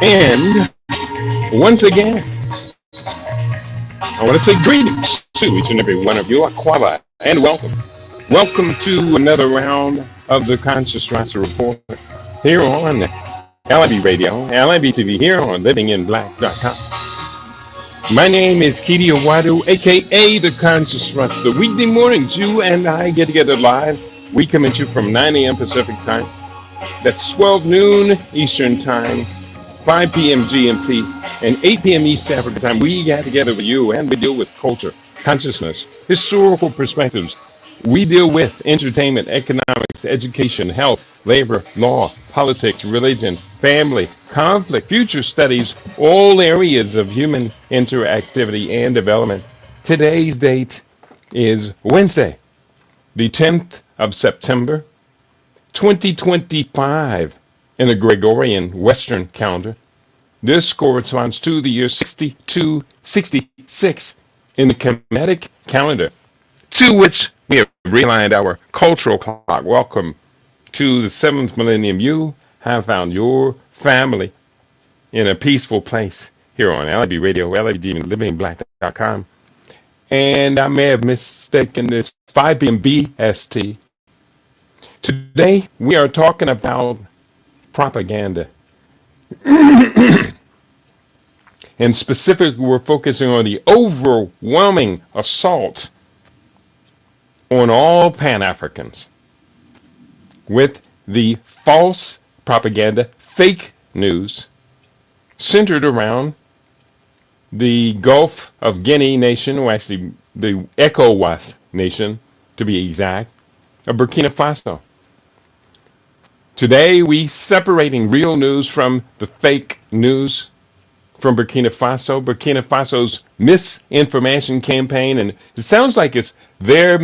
And once again, I want to say greetings to each and every one of you, Aquaba, and welcome. Welcome to another round of the Conscious Rasta Report here on LIB Radio, LIB TV, here on livinginblack.com. My name is Kidi Awadu, aka the Conscious Rasta. The weekday mornings, you and I get together live. We come at you from 9 a.m. Pacific time. That's 12 noon Eastern time, 5 p.m. GMT, and 8 p.m. East African time. We get together with you and we deal with culture, consciousness, historical perspectives. We deal with entertainment, economics, education, health, labor, law, politics, religion, family, conflict, future studies, all areas of human interactivity and development. Today's date is Wednesday, the 10th of September, 2025 in the Gregorian Western calendar. This corresponds to the year 6266 in the Kemetic calendar, to which we have realigned our cultural clock. Welcome to the 7th millennium. You have found your family in a peaceful place here on LIB Radio, LIBDLivingBlack.com. And I may have mistaken this 5 p.m. BST. Today we are talking about propaganda. And specifically, we're focusing on the overwhelming assault on all Pan-Africans with the false propaganda, fake news, centered around the Gulf of Guinea nation, or actually the ECOWAS nation, to be exact, of Burkina Faso. Today, we separating real news from the fake news from Burkina Faso. Burkina Faso's misinformation campaign, and it sounds like it's they're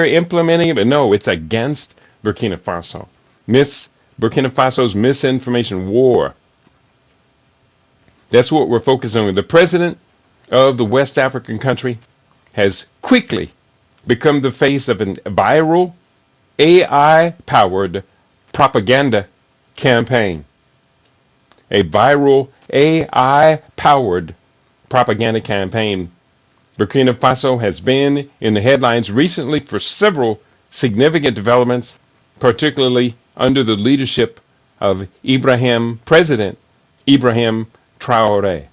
implementing it, but no, it's against Burkina Faso. Burkina Faso's misinformation war. That's what we're focusing on. The president of the West African country has quickly become the face of a viral AI-powered propaganda campaign. A viral AI-powered propaganda campaign. Burkina Faso has been in the headlines recently for several significant developments, particularly under the leadership of President Ibrahim Traoré.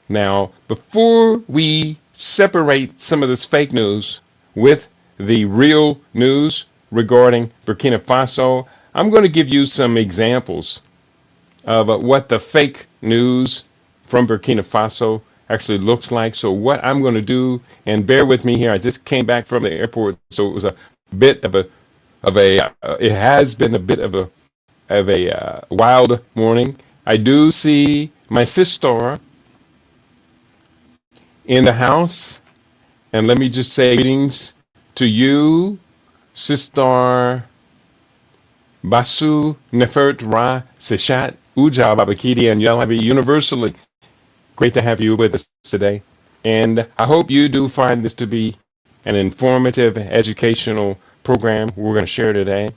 Now, before we separate some of this fake news with the real news regarding Burkina Faso, I'm going to give you some examples of what the fake news from Burkina Faso actually looks like. So what I'm going to do, and bear with me here, I just came back from the airport, so it was a bit of a it has been a bit of a wild morning. I do see my sister in the house, and let me just say greetings to you, Sister Basu Nefert Ra Seshat Uja Babakidi and Yalabi universally. Great to have you with us today. And I hope you do find this to be an informative educational program we're going to share today.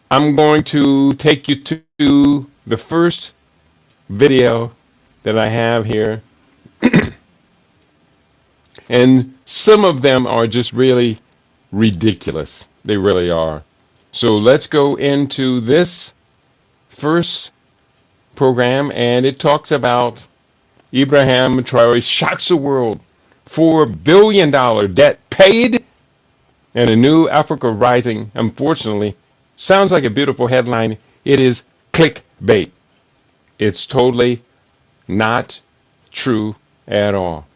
I'm going to take you to the first video that I have here. And some of them are just really ridiculous. They really are. So let's go into this first program, and it talks about Ibrahim Traoré shocks the world. $4 billion debt paid, and a new Africa rising. Unfortunately, sounds like a beautiful headline. It is clickbait. It's totally not true at all.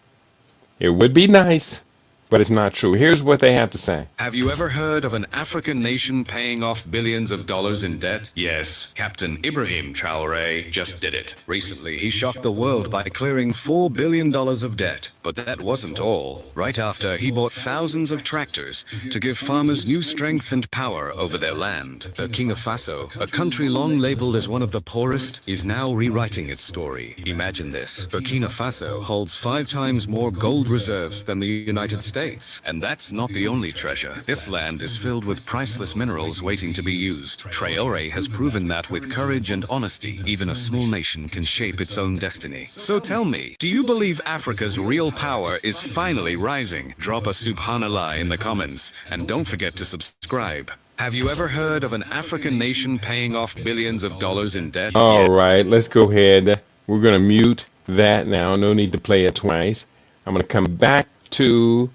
It would be nice, but it's not true. Here's what they have to say. Have you ever heard of an African nation paying off billions of dollars in debt? Yes, Captain Ibrahim Traoré just did it. Recently, he shocked the world by clearing $4 billion of debt. But that wasn't all. Right after, he bought thousands of tractors to give farmers new strength and power over their land. Burkina Faso, a country long labeled as one of the poorest, is now rewriting its story. Imagine this. Burkina Faso holds 5 times more gold reserves than the United States. States. And that's not the only treasure. This land is filled with priceless minerals waiting to be used. Traore has proven that with courage and honesty, even a small nation can shape its own destiny. So tell me, do you believe Africa's real power is finally rising? Drop a subhanallah in the comments, and don't forget to subscribe. Have you ever heard of an African nation paying off billions of dollars in debt? All right, let's go ahead. We're going to mute that now. No need to play it twice. I'm going to come back to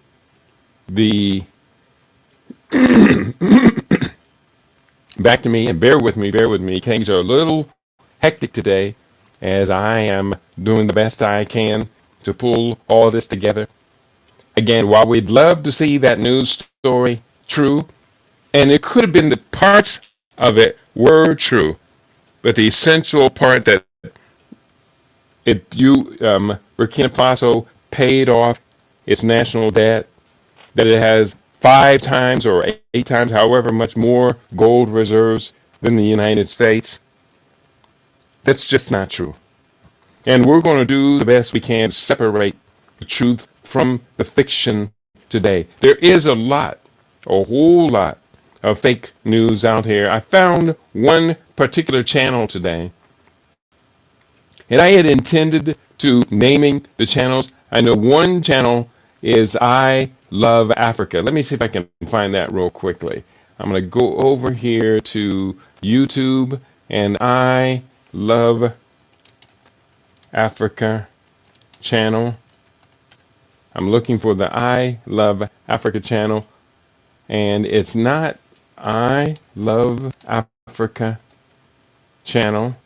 the back to me, and bear with me. Things are a little hectic today as I am doing the best I can to pull all this together. Again, while we'd love to see that news story true, and it could have been the parts of it were true, but the essential part that Burkina Faso paid off its national debt, that it has 5 times or 8 times, however much more gold reserves than the United States. That's just not true. And we're going to do the best we can to separate the truth from the fiction today. There is a whole lot of fake news out here. I found one particular channel today, and I had intended to naming the channels. I know one channel is I Love Africa. Let me see if I can find that real quickly. I'm going to go over here to YouTube and I Love Africa channel. I'm looking for the I Love Africa channel, and it's not I Love Africa channel.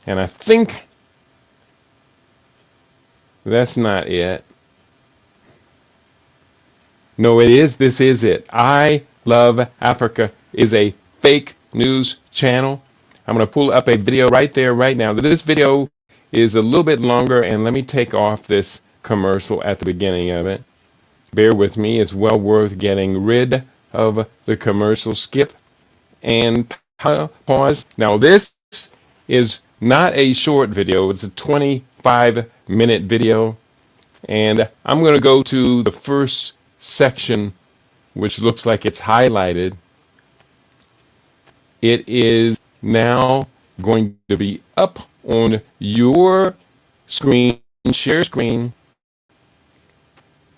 And I think that's not it. No, it is. This is it. I Love Africa is a fake news channel. I'm going to pull up a video right there, right now. This video is a little bit longer, and let me take off this commercial at the beginning of it. Bear with me. It's well worth getting rid of the commercial. Skip and pause. Now, this is not a short video. It's a 25-minute video, and I'm going to go to the first section, which looks like it's highlighted. It is now going to be up on your screen, share screen,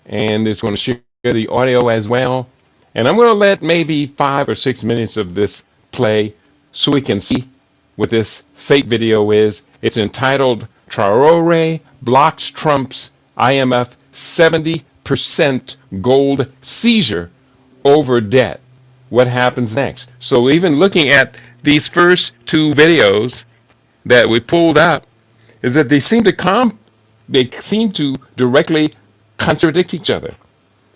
and it's going to share the audio as well. And I'm going to let maybe 5 or 6 minutes of this play so we can see what this fake video is. It's entitled Traore Blocks Trump's IMF 70% gold seizure over debt. What happens next? So even looking at these first 2 videos that we pulled up, is that they seem to directly contradict each other.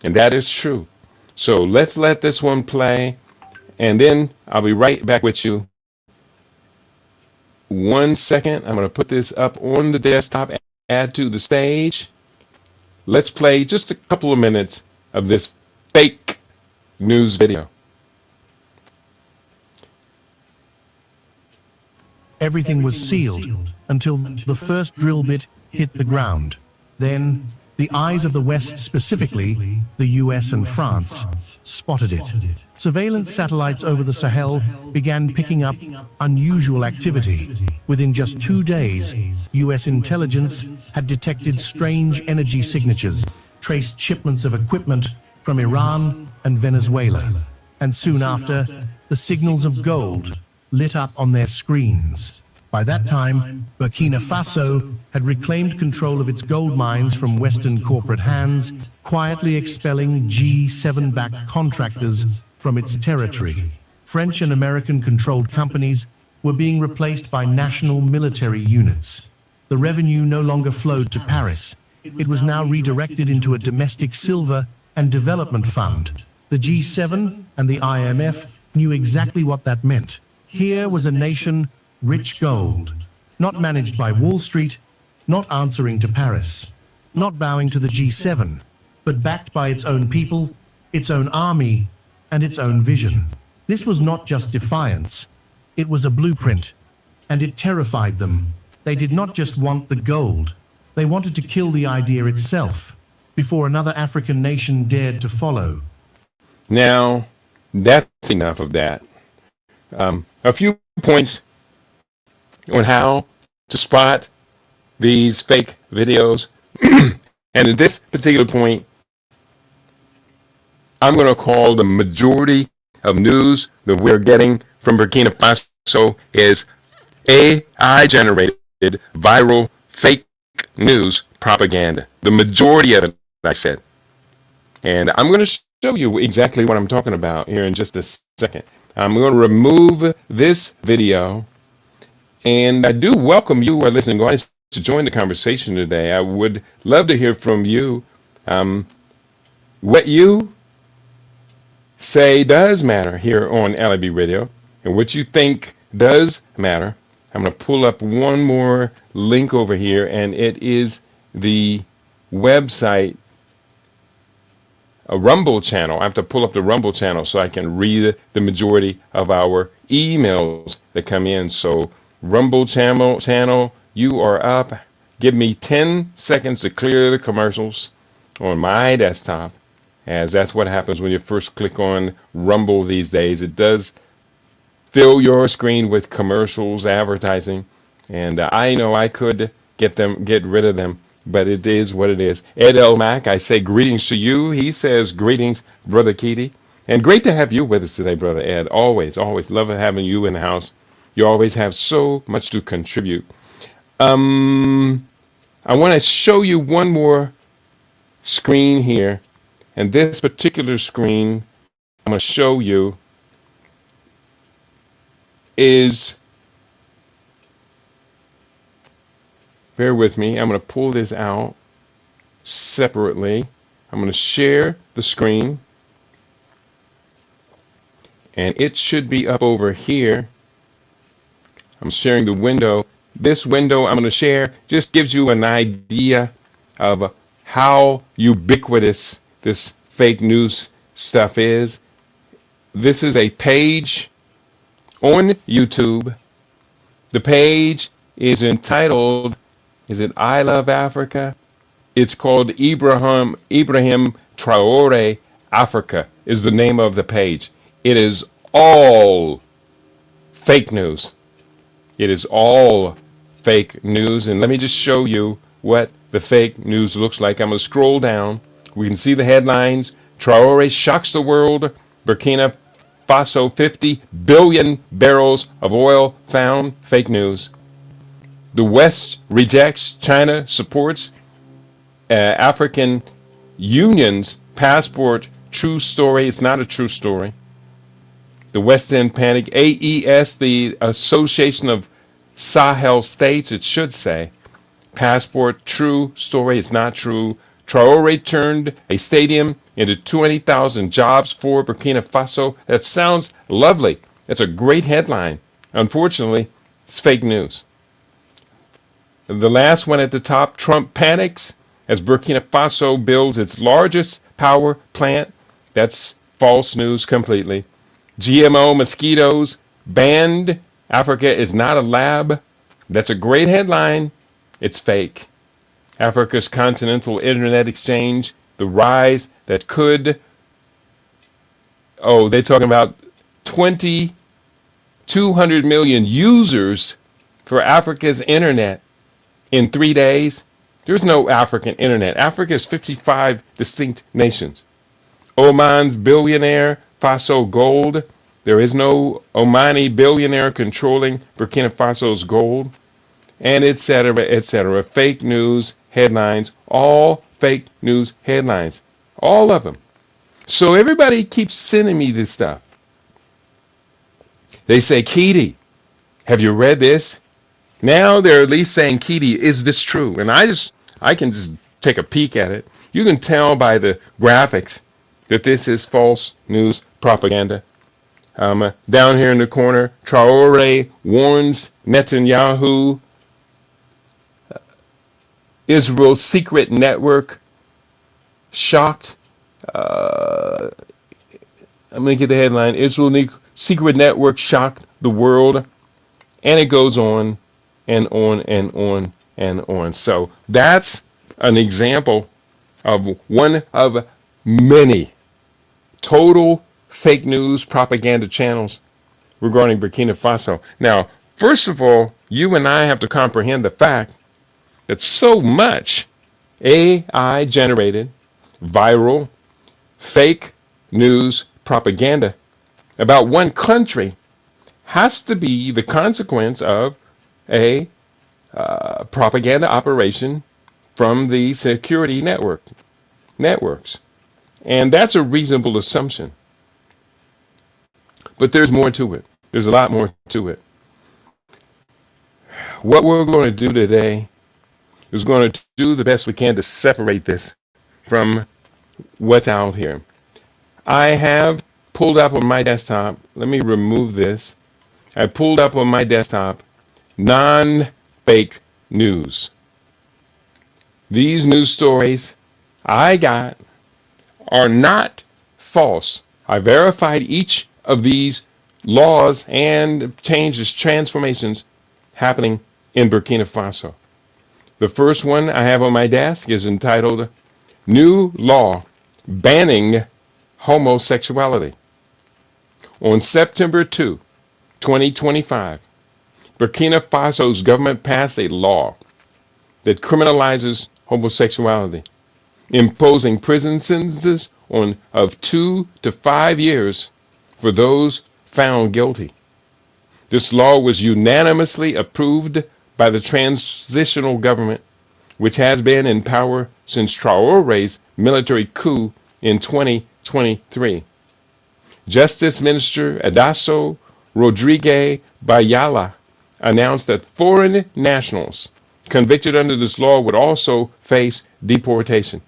And that is true. So let's let this one play, and then I'll be right back with you. 1 second. I'm going to put this up on the desktop, add to the stage. Let's play just a couple of minutes of this fake news video. Everything was sealed until the first drill bit hit the ground. Then, the eyes of the West, specifically the US and France, spotted it. Surveillance satellites over the Sahel began picking up unusual activity. Within just 2 days, US intelligence had detected strange energy signatures, traced shipments of equipment from Iran and Venezuela, and soon after, the signals of gold lit up on their screens. By that time, Burkina Faso had reclaimed control of its gold mines from Western corporate hands, quietly expelling G7-backed contractors from its territory. French and American-controlled companies were being replaced by national military units. The revenue no longer flowed to Paris. It was now redirected into a domestic silver and development fund. The G7 and the IMF knew exactly what that meant. Here was a nation rich gold, not managed by Wall Street, not answering to Paris, not bowing to the G7, but backed by its own people, its own army, and its own vision. This was not just defiance, it was a blueprint, and it terrified them. They did not just want the gold, They wanted to kill the idea itself before another African nation dared to follow. Now, that's enough of that. A few points on how to spot these fake videos. And at this particular point, I'm going to call the majority of news that we're getting from Burkina Faso is AI generated viral fake news propaganda. The majority of it, I said. And I'm going to show you exactly what I'm talking about here in just a second. I'm going to remove this video. And I do welcome you who are listening audience to join the conversation today. I would love to hear from you. What you say does matter here on LIB Radio, and what you think does matter. I'm going to pull up one more link over here, and it is the website, a Rumble channel. I have to pull up the Rumble channel so I can read the majority of our emails that come in. So Rumble channel, you are up. Give me 10 seconds to clear the commercials on my desktop, as that's what happens when you first click on Rumble these days. It does fill your screen with commercials, advertising, and I know I could get rid of them, but it is what it is. Ed L. Mack, I say greetings to you. He says greetings, Brother Keaty. And great to have you with us today, Brother Ed. Always love having you in the house. You always have so much to contribute. I want to show you one more screen here. And this particular screen I'm going to show you is, bear with me, I'm going to pull this out separately. I'm going to share the screen, and it should be up over here. I'm sharing the window. This window I'm going to share just gives you an idea of how ubiquitous this fake news stuff is. This is a page on YouTube. The page is entitled, is it I Love Africa? It's called Ibrahim Traoré Africa is the name of the page. It is all fake news. It is all fake news. And let me just show you what the fake news looks like. I'm going to scroll down. We can see the headlines. Traore shocks the world. Burkina Faso, 50 billion barrels of oil found. Fake news. The West rejects. China supports African Union's passport. True story. It's not a true story. The West End panic. AES, the Association of Sahel States, it should say. Passport. True story. It's not true. Traore turned a stadium into 20,000 jobs for Burkina Faso. That sounds lovely. That's a great headline. Unfortunately, it's fake news. The last one at the top, Trump panics as Burkina Faso builds its largest power plant. That's false news completely. GMO mosquitoes banned. Africa is not a lab. That's a great headline. It's fake. Africa's continental internet exchange, the rise that could, they're talking about 200 million users for Africa's internet in 3 days. There's no African internet. Africa is 55 distinct nations. Oman's billionaire, Faso gold. There is no Omani billionaire controlling Burkina Faso's gold. And etc., etc. Fake news headlines, all fake news headlines, all of them. So everybody keeps sending me this stuff. They say, Keaty, have you read this? Now they're at least saying, Keaty, is this true? And I can just take a peek at it. You can tell by the graphics that this is false news propaganda. Down here in the corner, Traore warns Netanyahu. Israel's secret network shocked. I'm going to get the headline. Israel's secret network shocked the world. And it goes on and on and on and on. So that's an example of one of many total fake news propaganda channels regarding Burkina Faso. Now, first of all, you and I have to comprehend the fact that so much AI generated, viral, fake news propaganda about one country has to be the consequence of a propaganda operation from the security networks. And that's a reasonable assumption. But there's more to it. There's a lot more to it. What we're going to do today is going to do the best we can to separate this from what's out here. I have pulled up on my desktop. Let me remove this. I pulled up on my desktop non-fake news. These news stories I got are not false. I verified each of these laws and changes, transformations happening in Burkina Faso. The first one I have on my desk is entitled New Law Banning Homosexuality. On September 2, 2025, Burkina Faso's government passed a law that criminalizes homosexuality, imposing prison sentences of 2 to 5 years for those found guilty. This law was unanimously approved by the transitional government, which has been in power since Traore's military coup in 2023. Justice Minister Adasso Rodrigue Bayala announced that foreign nationals convicted under this law would also face deportation.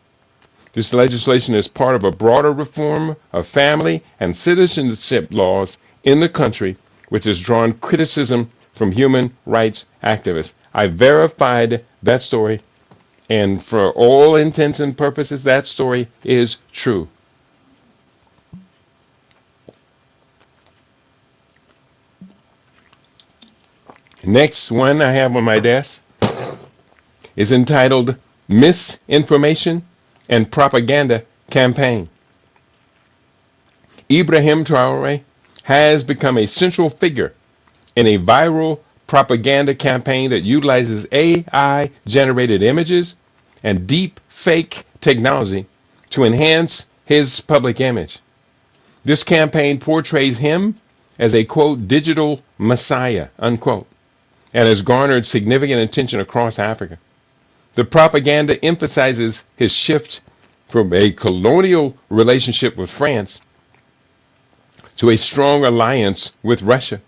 This legislation is part of a broader reform of family and citizenship laws in the country, which has drawn criticism from human rights activists. I verified that story, and for all intents and purposes, that story is true. Next one I have on my desk is entitled Misinformation and Propaganda Campaign. Ibrahim Traoré has become a central figure in a viral propaganda campaign that utilizes AI-generated images and deep fake technology to enhance his public image. This campaign portrays him as a, quote, digital messiah, unquote, and has garnered significant attention across Africa. The propaganda emphasizes his shift from a colonial relationship with France to a strong alliance with Russia,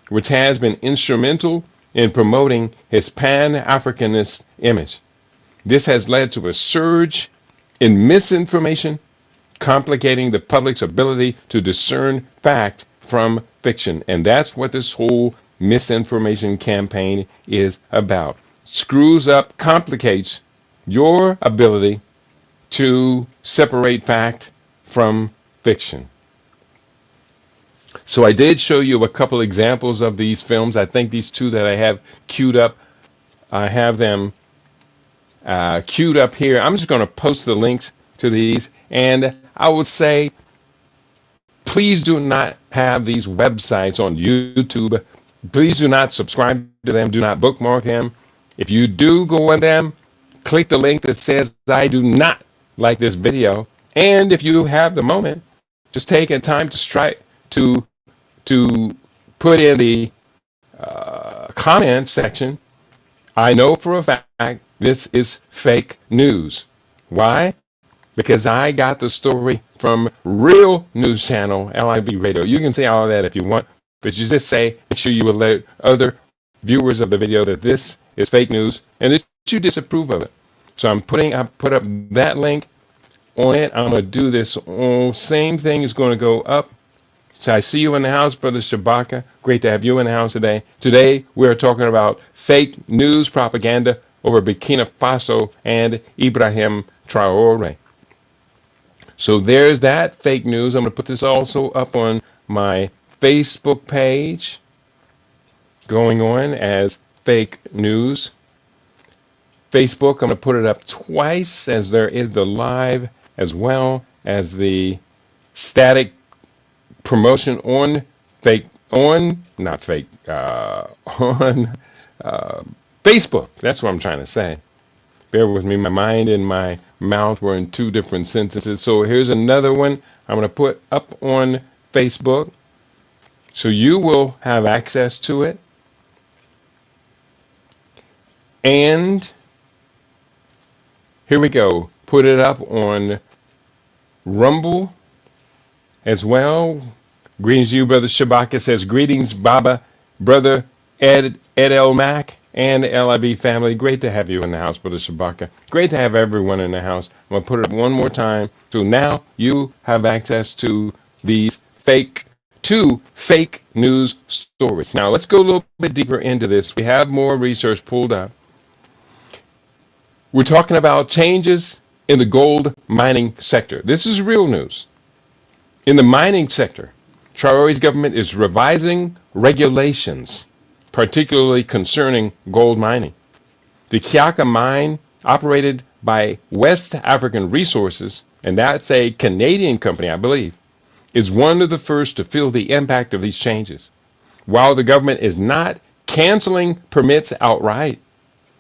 which has been instrumental in promoting his Pan-Africanist image. This has led to a surge in misinformation, complicating the public's ability to discern fact from fiction. And that's what this whole misinformation campaign is about. Screws up, complicates your ability to separate fact from fiction. So I did show you a couple examples of these films. I think these two that I have queued up, I have them queued up here. I'm just going to post the links to these, and I would say please do not have these websites on YouTube. Please do not subscribe to them. Do not bookmark them. If you do go on them, click the link that says I do not like this video. And if you have the moment, just take a time to put in the comment section, I know for a fact this is fake news. Why? Because I got the story from real news channel, LIB Radio. You can say all of that if you want, but you just say, make sure you alert other viewers of the video that this is fake news and that you disapprove of it. So I put up that link on it. I'm going to do this same thing is going to go up. So I see you in the house, Brother Shabaka. Great to have you in the house today. Today we're talking about fake news propaganda over Burkina Faso and Ibrahim Traoré. So there's that fake news. I'm going to put this also up on my Facebook page, going on as fake news. Facebook. I'm going to put it up twice, as there is the live as well as the static promotion on on Facebook. That's what I'm trying to say. Bear with me. My mind and my mouth were in two different sentences. So here's another one I'm going to put up on Facebook, so you will have access to it. And here we go. Put it up on Rumble as well. Greetings to you, Brother Shabaka says, greetings, Baba, Brother Ed El Mac, and the LIB family. Great to have you in the house, Brother Shabaka. Great to have everyone in the house. I'm going to put it up one more time. So now you have access to these two fake news stories. Now let's go a little bit deeper into this. We have more research pulled up. We're talking about changes in the gold mining sector. This is real news. In the mining sector, Traore's government is revising regulations, particularly concerning gold mining. The Kiaka mine, operated by West African Resources, and that's a Canadian company, I believe, is one of the first to feel the impact of these changes. While the government is not canceling permits outright,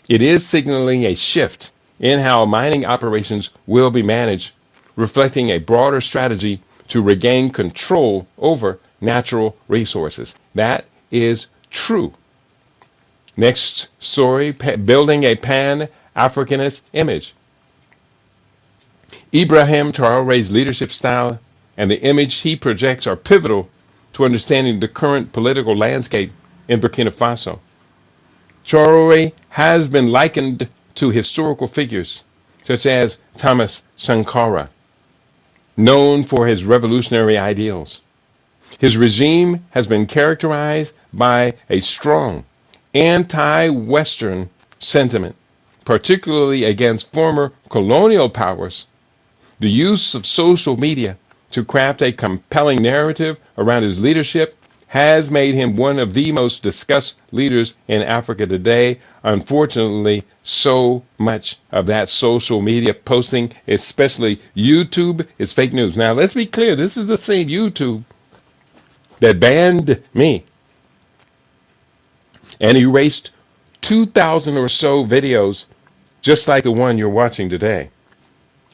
it is signaling a shift in how mining operations will be managed, reflecting a broader strategy to regain control over natural resources. That is true. Next story, building a Pan-Africanist image. Ibrahim Traoré's leadership style and the image he projects are pivotal to understanding the current political landscape in Burkina Faso. Traoré has been likened to historical figures such as Thomas Sankara, known for his revolutionary ideals. His regime has been characterized by a strong anti-Western sentiment, particularly against former colonial powers. The use of social media to craft a compelling narrative around his leadership has made him one of the most discussed leaders in Africa today. Unfortunately, so much of that social media posting, especially YouTube, is fake news. Now, let's be clear. This is the same YouTube that banned me and erased 2,000 or so videos just like the one you're watching today.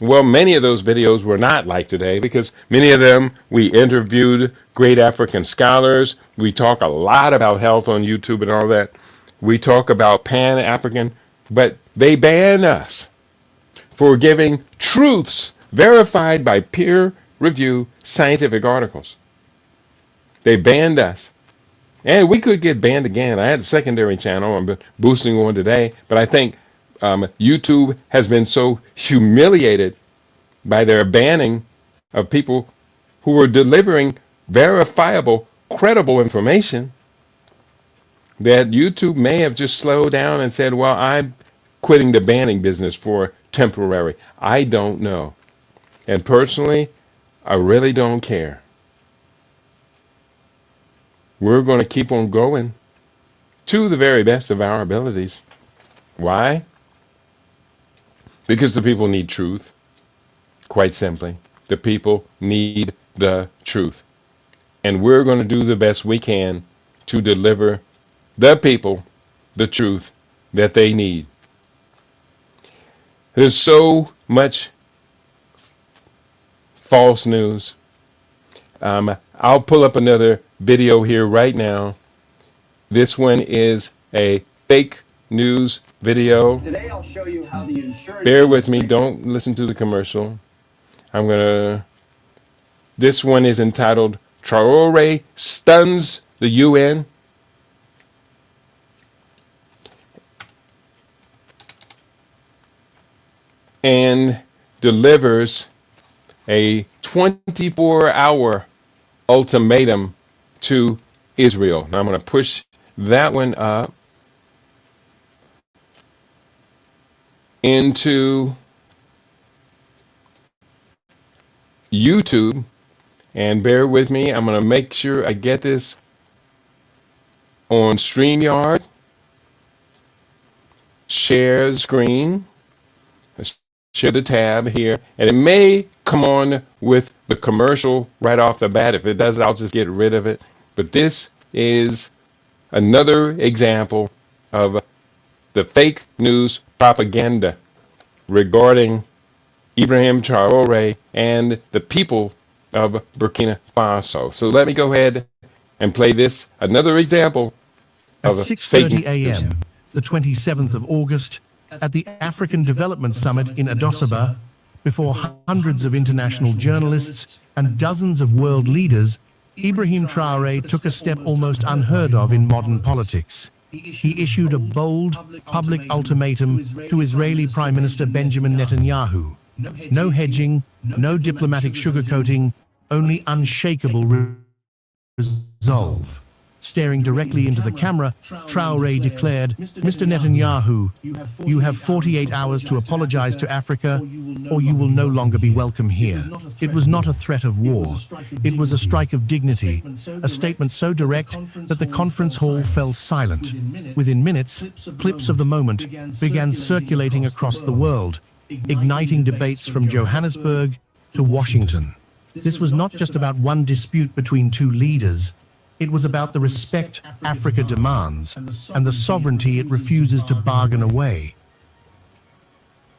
Well, many of those videos were not like today, because many of them we interviewed great African scholars. We talk a lot about health on YouTube and all that. We talk about Pan-African, but they ban us for giving truths verified by peer-reviewed scientific articles. They banned us. And we could get banned again. I had a secondary channel I'm boosting on today, but I think YouTube has been so humiliated by their banning of people who were delivering verifiable, credible information that YouTube may have just slowed down and said, well, I'm quitting the banning business for temporary. I don't know. And personally, I really don't care. We're going to keep on going to the very best of our abilities. Why? Because the people need truth. Quite simply, the people need the truth. And we're going to do the best we can to deliver the people the truth that they need. There's so much false news. I'll pull up another video here right now. This one is a fake news video. Today I'll show you how the insurance. Bear with me, don't listen to the commercial. This one is entitled Traore Stuns the UN. And delivers a 24-hour ultimatum to Israel. Now I'm going to push that one up into YouTube, and bear with me, I'm going to make sure I get this on StreamYard. share screen, share the tab here, and it may come on with the commercial right off the bat. If it does, I'll just get rid of it. But this is another example of the fake news propaganda regarding Ibrahim Traoré and the people of Burkina Faso. So let me go ahead and play this, another example At of 6:30 a.m., the 27th of August, at the African Development Summit in Addis Ababa, before hundreds of international journalists and dozens of world leaders, Ibrahim Traoré took a step almost unheard of in modern politics. He issued a bold, public ultimatum to Israeli Prime Minister Benjamin Netanyahu. No hedging, no diplomatic sugarcoating, only unshakable resolve. Staring directly into the camera, Traoré declared, "Mr. Netanyahu, you have 48 hours to apologize to Africa, or you will no longer be welcome here." It was not a threat of war. It was a strike of dignity, a statement so direct that the conference hall fell silent. Within minutes, clips of the moment began circulating across the world, igniting debates from Johannesburg to Washington. This was not just about one dispute between two leaders. It was about the respect Africa demands and the sovereignty it refuses to bargain away.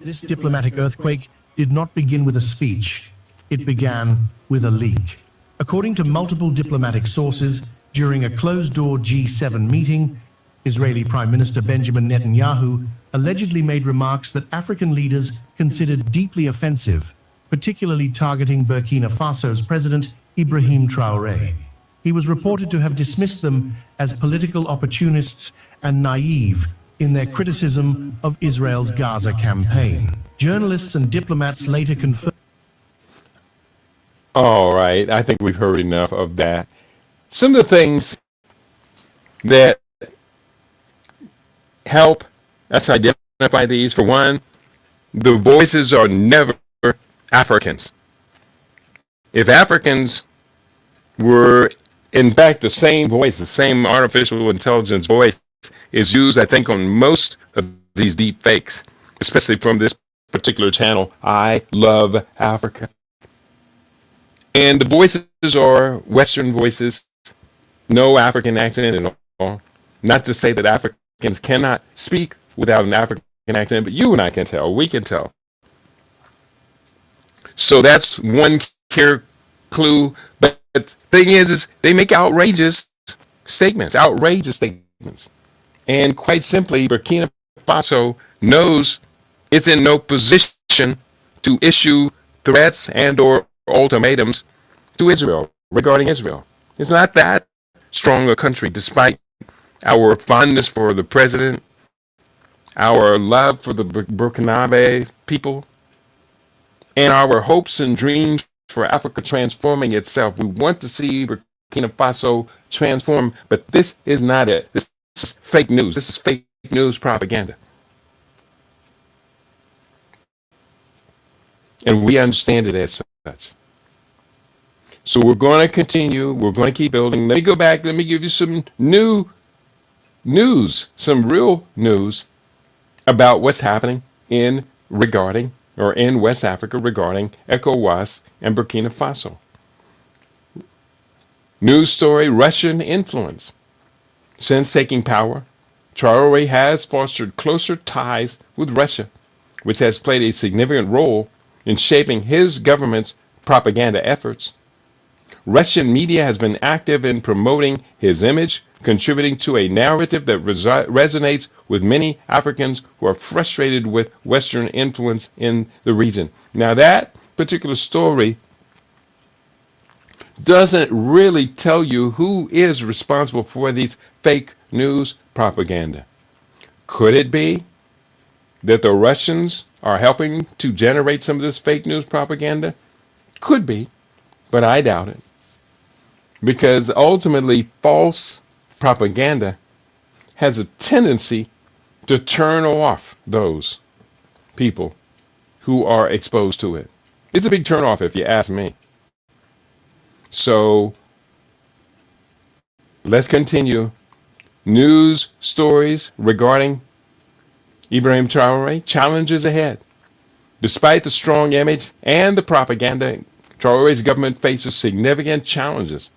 This diplomatic earthquake did not begin with a speech. It began with a leak. According to multiple diplomatic sources, during a closed-door G7 meeting, Israeli Prime Minister Benjamin Netanyahu allegedly made remarks that African leaders considered deeply offensive, particularly targeting Burkina Faso's President Ibrahim Traoré. He was reported to have dismissed them as political opportunists and naive in their criticism of Israel's Gaza campaign. Journalists and diplomats later confirmed. All right, I think we've heard enough of that. Some of the things that help us identify these, for one, the voices are never Africans. If Africans were in fact the same voice, the same artificial intelligence voice is used, I think, on most of these deep fakes, especially from this particular channel, I Love Africa. And the voices are Western voices, no African accent at all. Not to say that Africans cannot speak without an African accent, but you and I can tell, we can tell. So that's one clear clue. But the thing is they make outrageous statements. And quite simply, Burkina Faso knows it's in no position to issue threats and or ultimatums to Israel regarding Israel. It's not that strong a country, despite our fondness for the president, our love for the Burkinabe people, and our hopes and dreams for Africa transforming itself. We want to see Burkina Faso transform, but this is not it. This is fake news. This is fake news propaganda. And we understand it as such. So we're going to continue. We're going to keep building. Let me go back. Let me give you some new news, some real news about what's happening in West Africa regarding ECOWAS and Burkina Faso. News story: Russian influence. Since taking power, Traore has fostered closer ties with Russia, which has played a significant role in shaping his government's propaganda efforts. Russian media has been active in promoting his image, contributing to a narrative that resonates with many Africans who are frustrated with Western influence in the region. Now, that particular story doesn't really tell you who is responsible for these fake news propaganda. Could it be that the Russians are helping to generate some of this fake news propaganda? Could be, but I doubt it. Because ultimately, false propaganda has a tendency to turn off those people who are exposed to it. It's a big turn off if you ask me. So let's continue. News stories regarding Ibrahim Traoré challenges ahead. Despite the strong image and the propaganda, Traoré's government faces significant challenges,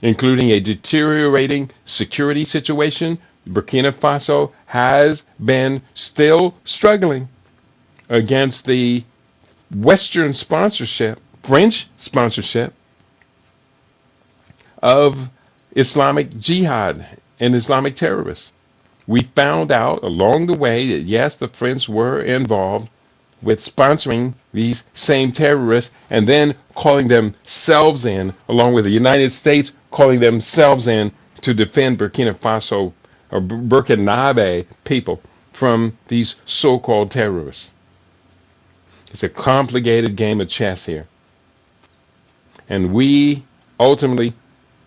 including a deteriorating security situation. Burkina Faso has been still struggling against the Western sponsorship, French sponsorship of Islamic Jihad and Islamic terrorists. We found out along the way that yes, the French were involved with sponsoring these same terrorists and then calling themselves in, along with the United States calling themselves in to defend Burkina Faso or Burkinabe people from these so-called terrorists. It's a complicated game of chess here. And we ultimately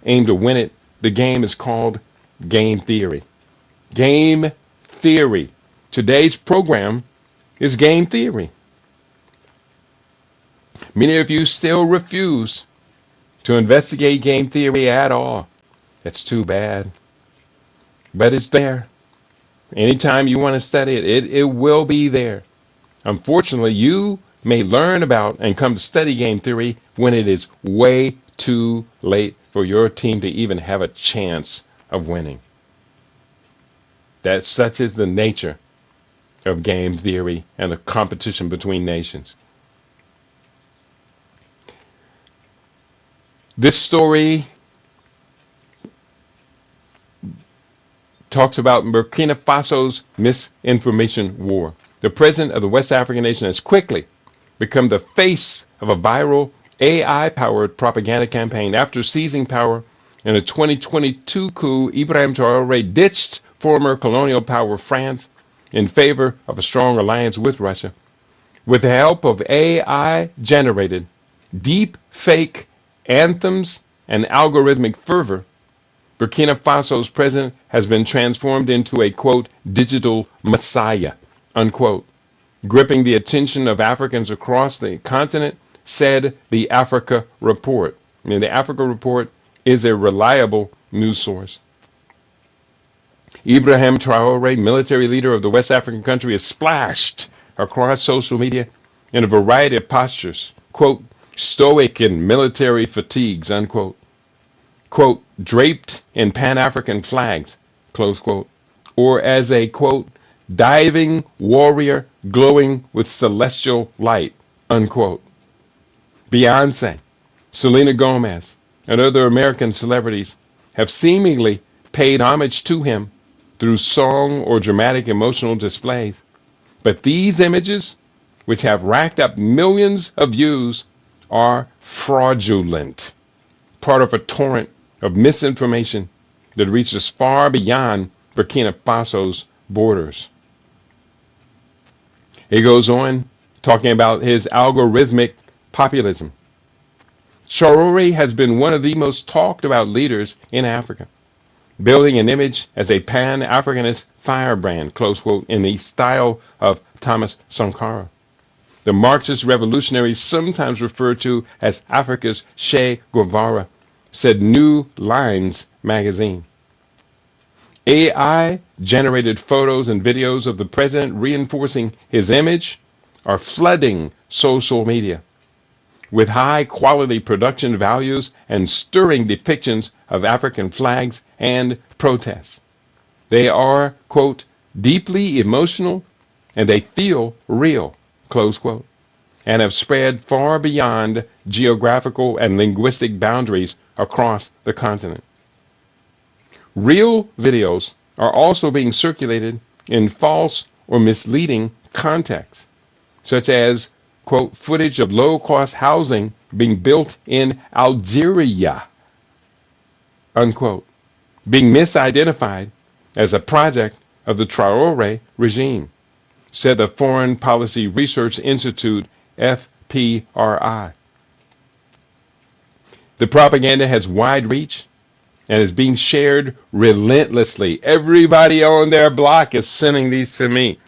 aim to win it. The game is called game theory. Game theory. Today's program is game theory. Many of you still refuse to investigate game theory at all. That's too bad. But it's there. Anytime you want to study it, it will be there. Unfortunately, you may learn about and come to study game theory when it is way too late for your team to even have a chance of winning. That such is the nature of game theory and the competition between nations. This story talks about Burkina Faso's misinformation war. The president of the West African nation has quickly become the face of a viral AI-powered propaganda campaign. After seizing power in a 2022 coup, Ibrahim Traoré ditched former colonial power France in favor of a strong alliance with Russia. With the help of AI-generated deep fake anthems and algorithmic fervor, Burkina Faso's president has been transformed into a, quote, digital messiah, unquote, gripping the attention of Africans across the continent, said the Africa Report. I mean, the Africa Report is a reliable news source. Ibrahim Traoré, military leader of the West African country, is splashed across social media in a variety of postures, quote, stoic in military fatigues, unquote, quote, draped in Pan-African flags, close quote, or as a, quote, diving warrior glowing with celestial light, unquote. Beyonce, Selena Gomez, and other American celebrities have seemingly paid homage to him through song or dramatic emotional displays. But these images, which have racked up millions of views, are fraudulent, part of a torrent of misinformation that reaches far beyond Burkina Faso's borders. He goes on talking about his algorithmic populism. Traoré has been one of the most talked about leaders in Africa, building an image as a Pan-Africanist firebrand, close quote, in the style of Thomas Sankara. The Marxist revolutionary, sometimes referred to as Africa's Che Guevara, said New Lines magazine. AI-generated photos and videos of the president reinforcing his image are flooding social media with high-quality production values and stirring depictions of African flags and protests. They are, quote, deeply emotional and they feel real, close quote, and have spread far beyond geographical and linguistic boundaries across the continent. Real videos are also being circulated in false or misleading contexts, such as, quote, footage of low-cost housing being built in Algeria, unquote, being misidentified as a project of the Traore regime, said the Foreign Policy Research Institute, FPRI. The propaganda has wide reach and is being shared relentlessly. Everybody on their block is sending these to me.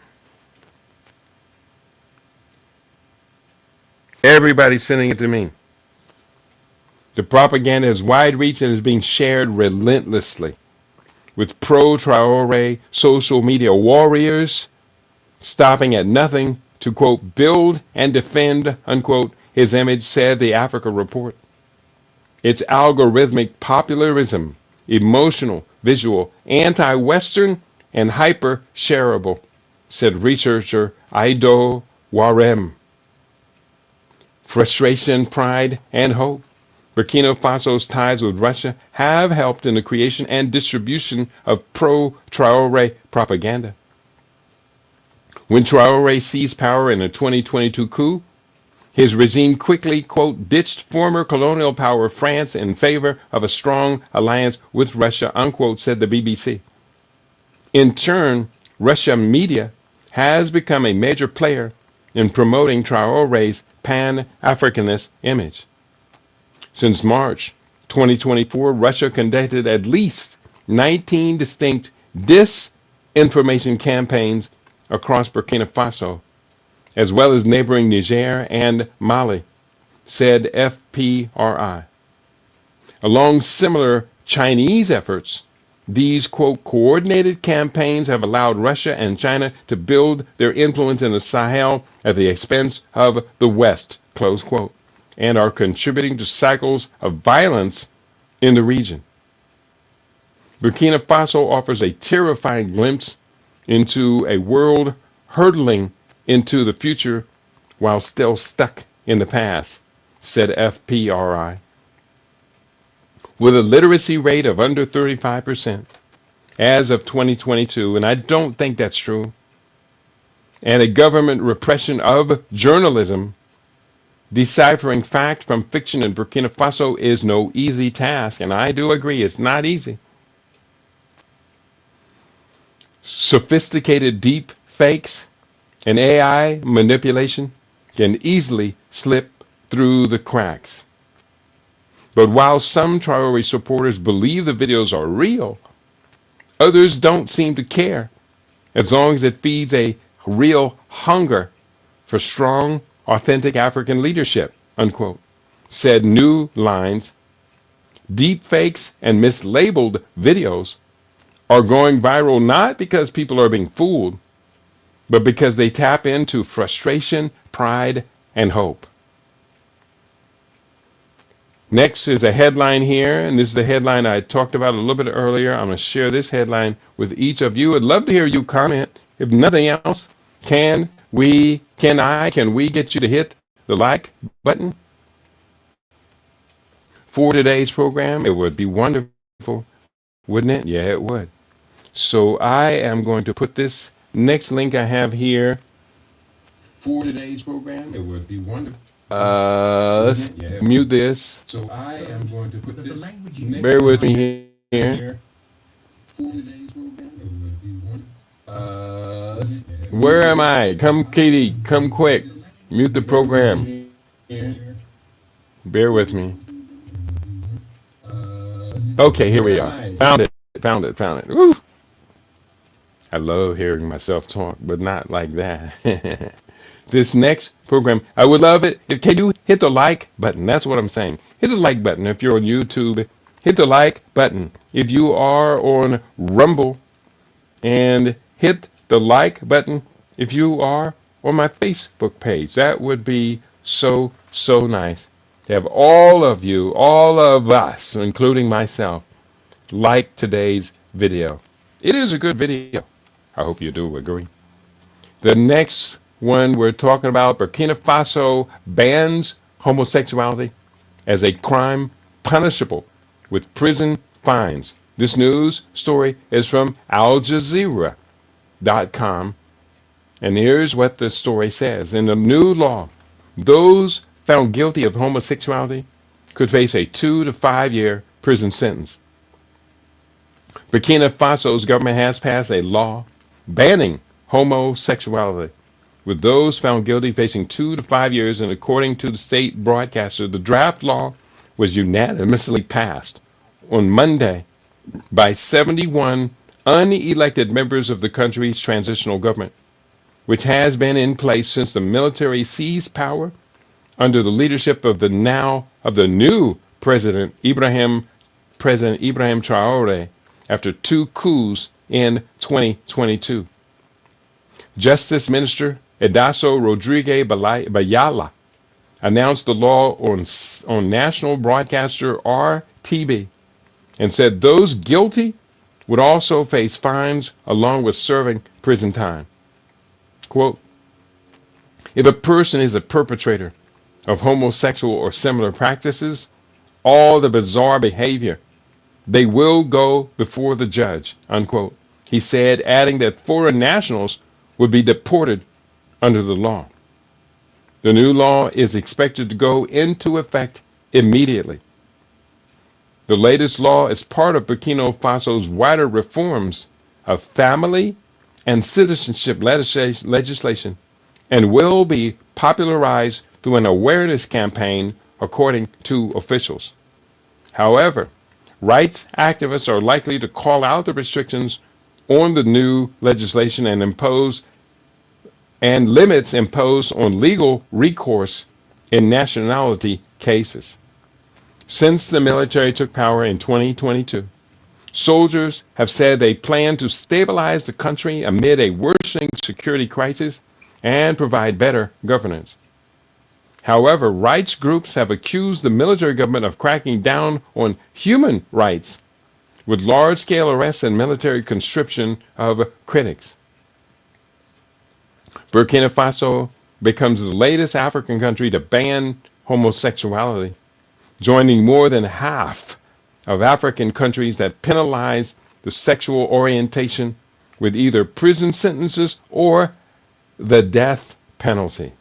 Everybody's sending it to me. The propaganda has wide reach and is being shared relentlessly, with pro-Traore social media warriors stopping at nothing to, quote, build and defend, unquote, his image, said the Africa report. It's algorithmic popularism, emotional, visual, anti-Western, and hyper-shareable, said researcher Aido Warem. Frustration, pride, and hope. Burkina Faso's ties with Russia have helped in the creation and distribution of pro-Traore propaganda. When Traore seized power in the 2022 coup, his regime quickly, quote, ditched former colonial power France in favor of a strong alliance with Russia, unquote, said the BBC. In turn, Russian media has become a major player in promoting Traore's Pan-Africanist image. Since March 2024, Russia conducted at least 19 distinct disinformation campaigns across Burkina Faso, as well as neighboring Niger and Mali, said FPRI. Along similar Chinese efforts, these, quote, coordinated campaigns have allowed Russia and China to build their influence in the Sahel at the expense of the West, close quote, and are contributing to cycles of violence in the region. Burkina Faso offers a terrifying glimpse into a world hurtling into the future while still stuck in the past, said FPRI. With a literacy rate of under 35% as of 2022, and I don't think that's true, and a government repression of journalism, deciphering fact from fiction in Burkina Faso is no easy task, and I do agree it's not easy. Sophisticated deep fakes and AI manipulation can easily slip through the cracks. But while some Traore supporters believe the videos are real, others don't seem to care, as long as it feeds a real hunger for strong, authentic African leadership, unquote, said New Lines. Deep fakes and mislabeled videos are going viral not because people are being fooled, but because they tap into frustration, pride, and hope. Next is a headline here, and this is the headline I talked about a little bit earlier. I'm going to share this headline with each of you. I'd love to hear you comment. If nothing else, can we get you to hit the like button for today's program? It would be wonderful, wouldn't it? Yeah, it would. So I am going to put this next link I have here for today's program. It would be wonderful. Let's mute this. So I am going to put this. Bear with me here. Where am I? Come, Katie. Come quick. Mute the program. Bear with me. Okay, here we are. Found it. Woo! I love hearing myself talk, but not like that. This next program, I would love it. Can you hit the like button? That's what I'm saying. Hit the like button if you're on YouTube. Hit the like button if you are on Rumble. And hit the like button if you are on my Facebook page. That would be so nice to have all of you, all of us, including myself, like today's video. It is a good video. I hope you do agree. The next one we're talking about, Burkina Faso bans homosexuality as a crime punishable with prison fines. This news story is from AlJazeera.com. And here's what the story says. In the new law, those found guilty of homosexuality could face a 2 to 5 year prison sentence. Burkina Faso's government has passed a law banning homosexuality, with those found guilty facing 2 to 5 years, and according to the state broadcaster, the draft law was unanimously passed on Monday by 71 unelected members of the country's transitional government, which has been in place since the military seized power under the leadership of the new President Ibrahim Traoré after 2 coups in 2022. Justice Minister Edaso Rodriguez Bayala announced the law on national broadcaster RTB and said those guilty would also face fines along with serving prison time. Quote, if a person is a perpetrator of homosexual or similar practices, all the bizarre behavior, they will go before the judge, unquote. He said, adding that foreign nationals would be deported under the law. The new law is expected to go into effect immediately. The latest law is part of Burkina Faso's wider reforms of family and citizenship legislation and will be popularized through an awareness campaign, according to officials. However, rights activists are likely to call out the restrictions on the new legislation and limits imposed on legal recourse in nationality cases. Since the military took power in 2022, soldiers have said they plan to stabilize the country amid a worsening security crisis and provide better governance. However, rights groups have accused the military government of cracking down on human rights with large-scale arrests and military conscription of critics. Burkina Faso becomes the latest African country to ban homosexuality, joining more than half of African countries that penalize the sexual orientation with either prison sentences or the death penalty.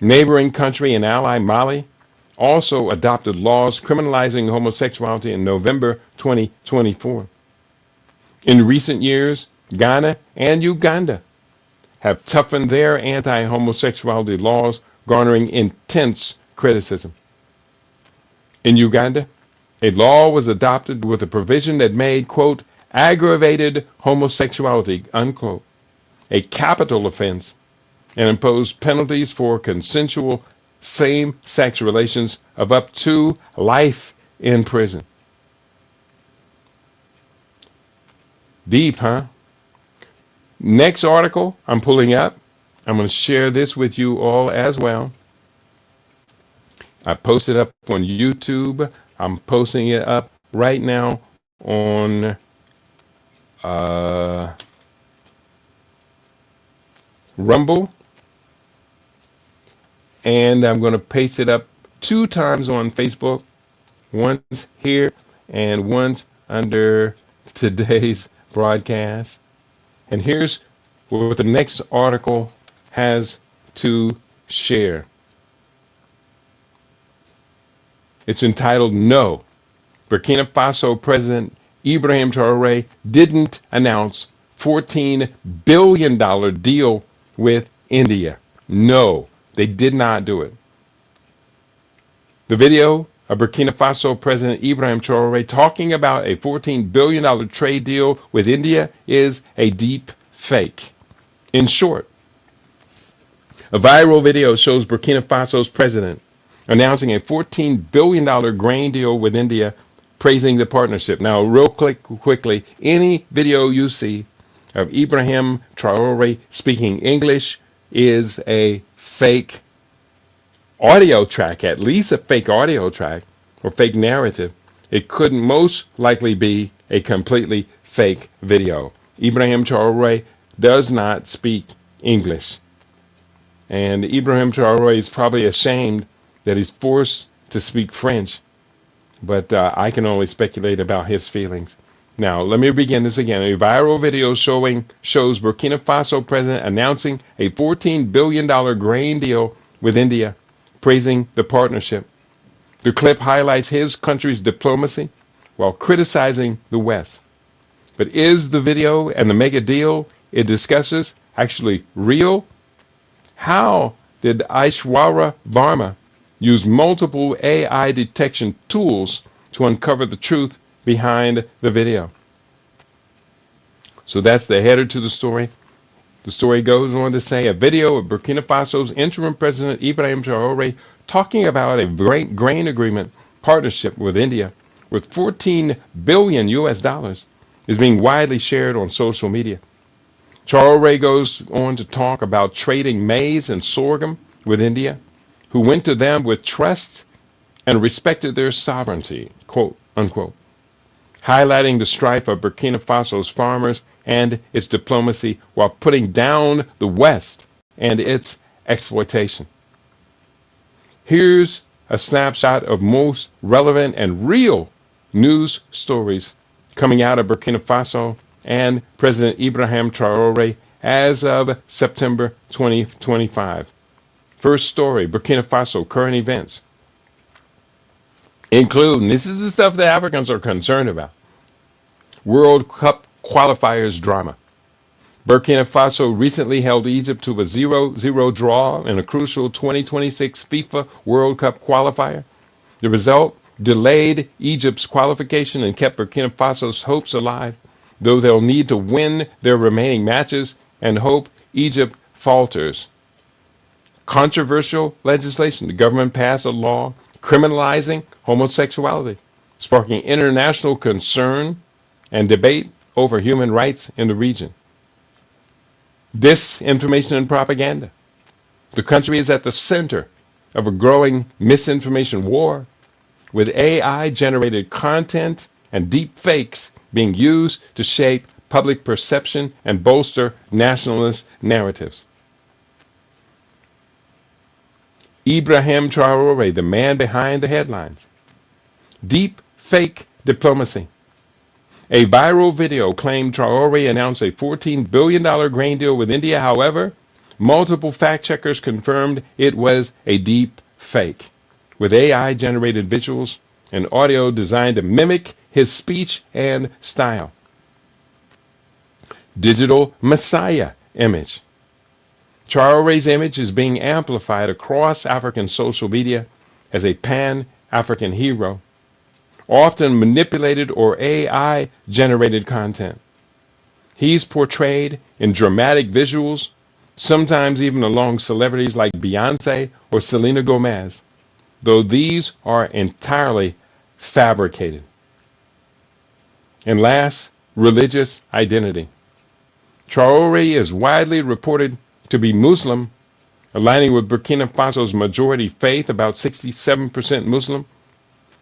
Neighboring country and ally Mali also adopted laws criminalizing homosexuality in November 2024. In recent years, Ghana and Uganda have toughened their anti-homosexuality laws, garnering intense criticism. In Uganda, a law was adopted with a provision that made, quote, aggravated homosexuality, unquote, a capital offense and imposed penalties for consensual same-sex relations of up to life in prison. Deep, huh? Next article I'm pulling up. I'm going to share this with you all as well. I posted up on YouTube. I'm posting it up right now on Rumble. And I'm going to paste it up 2 times on Facebook. Once here and once under today's broadcast. And here's what the next article has to share. It's entitled, No, Burkina Faso President Ibrahim Traoré didn't announce $14 billion deal with India. No, they did not do it. The video of Burkina Faso President Ibrahim Traoré talking about a $14 billion trade deal with India is a deep fake. In short, a viral video shows Burkina Faso's president announcing a $14 billion grain deal with India, praising the partnership. Now, real quickly, any video you see of Ibrahim Traoré speaking English is a fake audio track, at least a fake audio track or fake narrative. It couldn't most likely be a completely fake video. Ibrahim Traoré does not speak English. And Ibrahim Traoré is probably ashamed that he's forced to speak French. But I can only speculate about his feelings. Now, let me begin this again. A viral video shows Burkina Faso president announcing a $14 billion grain deal with India, praising the partnership. The clip highlights his country's diplomacy while criticizing the West. But is the video and the mega deal it discusses actually real? How did Aishwarya Verma use multiple AI detection tools to uncover the truth behind the video? So that's the header to the story. The story goes on to say a video of Burkina Faso's interim president Ibrahim Traoré talking about a grain agreement partnership with India with $14 billion is being widely shared on social media. Traore goes on to talk about trading maize and sorghum with India, who went to them with trust and respected their sovereignty, quote unquote, highlighting the strife of Burkina Faso's farmers and its diplomacy while putting down the West and its exploitation. Here's a snapshot of most relevant and real news stories coming out of Burkina Faso and President Ibrahim Traoré as of September 2025. First story, Burkina Faso current events, including, this is the stuff that Africans are concerned about, World Cup qualifiers drama. Burkina Faso recently held Egypt to a 0-0 draw in a crucial 2026 FIFA World Cup qualifier. The result delayed Egypt's qualification and kept Burkina Faso's hopes alive, though they'll need to win their remaining matches and hope Egypt falters. Controversial legislation. The government passed a law criminalizing homosexuality, sparking international concern and debate over human rights in the region. Disinformation and propaganda. The country is at the center of a growing misinformation war, with AI-generated content and deep fakes being used to shape public perception and bolster nationalist narratives. Ibrahim Traoré, the man behind the headlines. Deep fake diplomacy. A viral video claimed Traoré announced a $14 billion grain deal with India. However, multiple fact checkers confirmed it was a deep fake, with AI-generated visuals and audio designed to mimic his speech and style. Digital Messiah image. Traoré's image is being amplified across African social media as a pan-African hero, often manipulated or AI-generated content. He's portrayed in dramatic visuals, sometimes even along celebrities like Beyoncé or Selena Gomez, though these are entirely fabricated. And last, religious identity. Traoré is widely reported to be Muslim, aligning with Burkina Faso's majority faith, about 67% Muslim.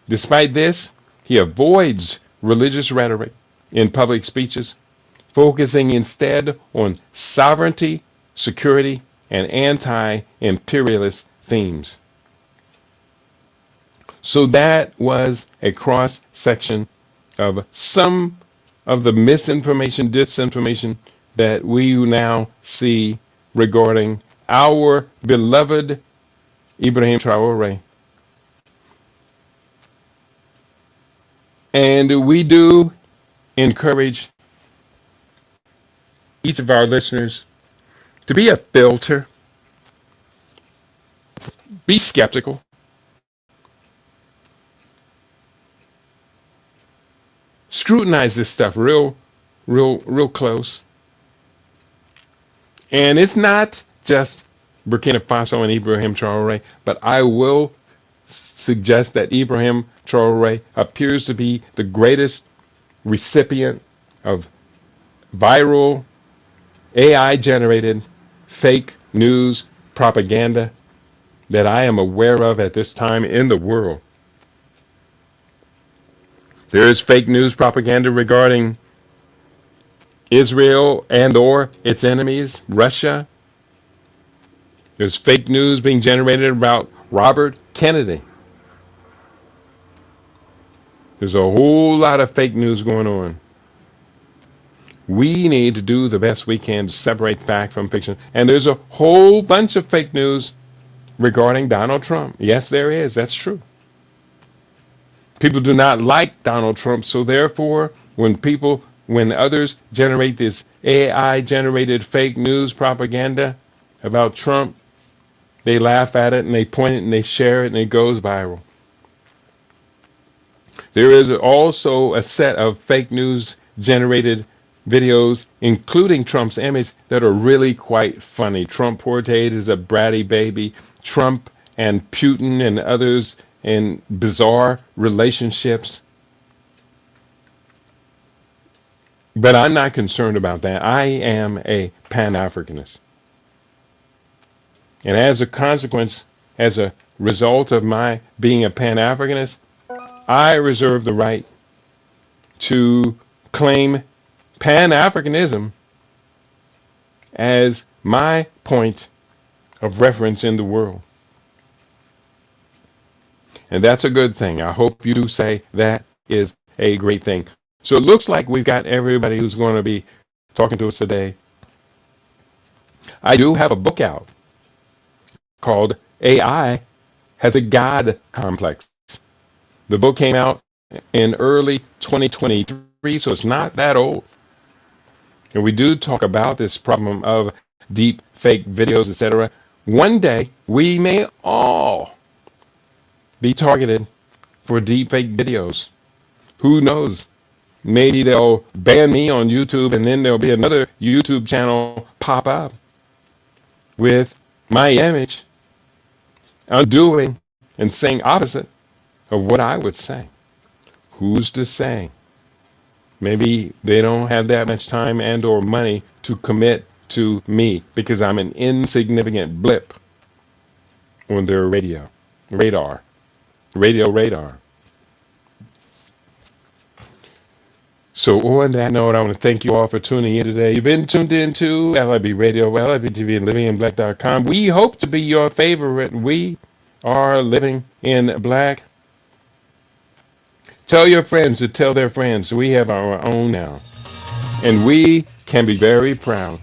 Despite this, he avoids religious rhetoric in public speeches, focusing instead on sovereignty, security, and anti-imperialist themes. So that was a cross-section of some of the misinformation, disinformation that we now see regarding our beloved Ibrahim Traoré. And we do encourage each of our listeners to be a filter, be skeptical, scrutinize this stuff real close. And it's not just Burkina Faso and Ibrahim Traoré, but I will suggest that Ibrahim Traoré appears to be the greatest recipient of viral, AI-generated fake news propaganda that I am aware of at this time in the world. There is fake news propaganda regarding Israel and or its enemies, Russia. There's fake news being generated about Robert Kennedy. There's a whole lot of fake news going on. We need to do the best we can to separate fact from fiction. And there's a whole bunch of fake news regarding Donald Trump. Yes, there is. That's true. People do not like Donald Trump, so therefore, when others generate this AI-generated fake news propaganda about Trump, they laugh at it and they point it and they share it and it goes viral. There is also a set of fake news generated videos, including Trump's image, that are really quite funny. Trump portrayed as a bratty baby. Trump and Putin and others in bizarre relationships. But I'm not concerned about that. I am a Pan-Africanist. And as a consequence, as a result of my being a Pan-Africanist, I reserve the right to claim Pan-Africanism as my point of reference in the world. And that's a good thing. I hope you do say that is a great thing. So it looks like we've got everybody who's going to be talking to us today. I do have a book out called AI Has a God Complex. The book came out in early 2023, so it's not that old. And we do talk about this problem of deep fake videos, etc. One day, we may all be targeted for deep fake videos. Who knows? Maybe they'll ban me on YouTube, and then there'll be another YouTube channel pop up with my image undoing and saying opposite of what I would say. Who's to say? Maybe they don't have that much time and or money to commit to me because I'm an insignificant blip on their radar. So on that note, I want to thank you all for tuning in today. You've been tuned in to LIB Radio, LIB TV, and livinginblack.com. We hope to be your favorite. We are living in black. Tell your friends to tell their friends. We have our own now. And we can be very proud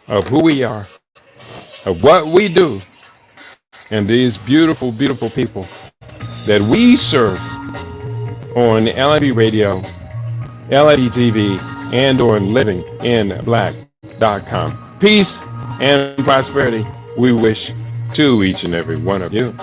of who we are, of what we do, and these beautiful, beautiful people that we serve on LIB Radio, LIB TV, and on livinginblack.com. Peace and prosperity we wish to each and every one of you.